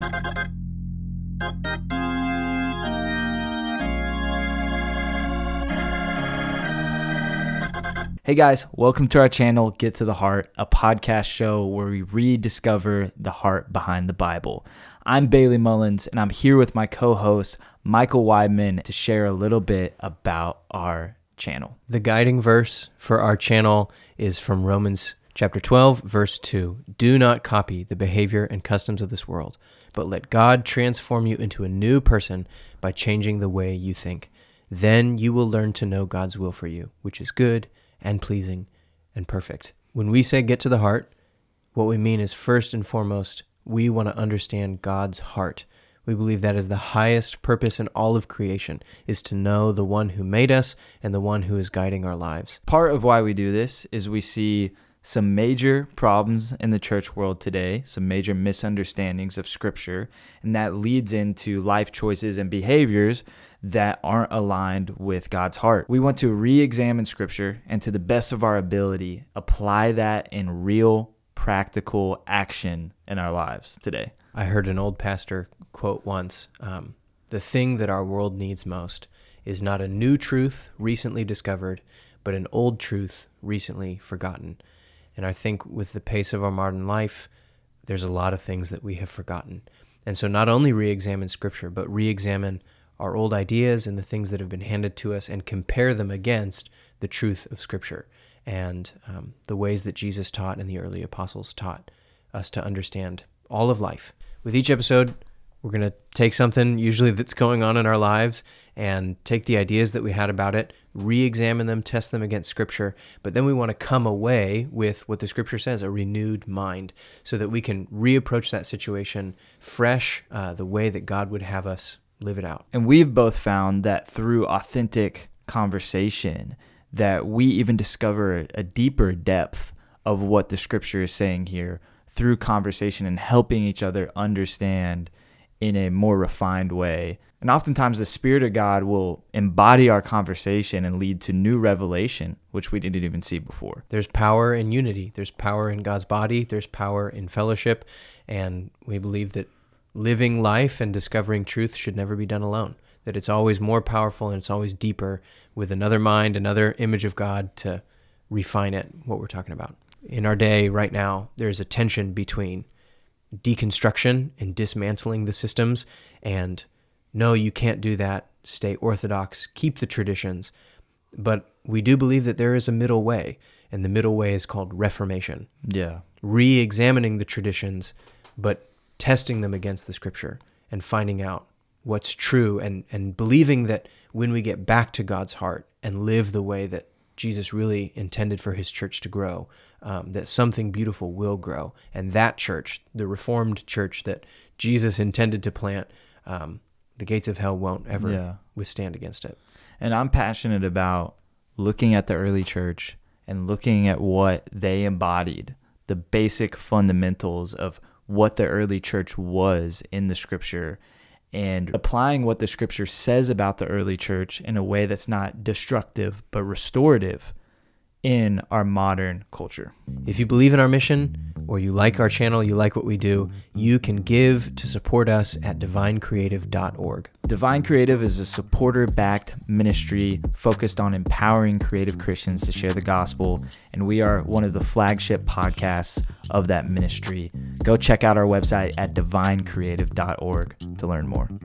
Hey guys, welcome to our channel, Get to the Heart, a podcast show where we rediscover the heart behind the Bible. I'm Bailey Mullens, and I'm here with my co-host, Michael Weidman, to share a little bit about our channel. The guiding verse for our channel is from Romans chapter 12, verse 2. Do not copy the behavior and customs of this world, but let God transform you into a new person by changing the way you think. Then you will learn to know God's will for you, which is good and pleasing and perfect. When we say get to the heart, what we mean is first and foremost, we want to understand God's heart. We believe that is the highest purpose in all of creation, is to know the one who made us and the one who is guiding our lives. Part of why we do this is we see some major problems in the church world today, some major misunderstandings of Scripture, and that leads into life choices and behaviors that aren't aligned with God's heart. We want to re-examine Scripture and, to the best of our ability, apply that in real, practical action in our lives today. I heard an old pastor quote once, the thing that our world needs most is not a new truth recently discovered, but an old truth recently forgotten. And I think with the pace of our modern life, there's a lot of things that we have forgotten. And so not only re-examine Scripture, but re-examine our old ideas and the things that have been handed to us and compare them against the truth of Scripture and the ways that Jesus taught and the early apostles taught us to understand all of life. With each episode, we're going to take something usually that's going on in our lives and take the ideas that we had about it, re-examine them, test them against Scripture, but then we want to come away with what the Scripture says, a renewed mind, so that we can reapproach that situation fresh, the way that God would have us live it out. And we've both found that through authentic conversation that we even discover a deeper depth of what the Scripture is saying here through conversation and helping each other understand in a more refined way. And oftentimes the Spirit of God will embody our conversation and lead to new revelation, which we didn't even see before. There's power in unity. There's power in God's body. There's power in fellowship. And we believe that living life and discovering truth should never be done alone, that it's always more powerful and it's always deeper with another mind, another image of God to refine it, what we're talking about. In our day right now, there's a tension between deconstruction and dismantling the systems and no, you can't do that, stay orthodox, keep the traditions. But we do believe that there is a middle way, and the middle way is called reformation. Yeah. Re-examining the traditions, but testing them against the Scripture and finding out what's true and believing that when we get back to God's heart and live the way that Jesus really intended for his church to grow, that something beautiful will grow. And that church, the Reformed church that Jesus intended to plant, the gates of hell won't ever withstand against it. And I'm passionate about looking at the early church and looking at what they embodied, the basic fundamentals of what the early church was in the Scripture, and applying what the Scripture says about the early church in a way that's not destructive but restorative in our modern culture. If you believe in our mission, or you like our channel, you like what we do, you can give to support us at divinecreative.org. Divine Creative is a supporter-backed ministry focused on empowering creative Christians to share the gospel, and we are one of the flagship podcasts of that ministry. Go check out our website at divinecreative.org to learn more.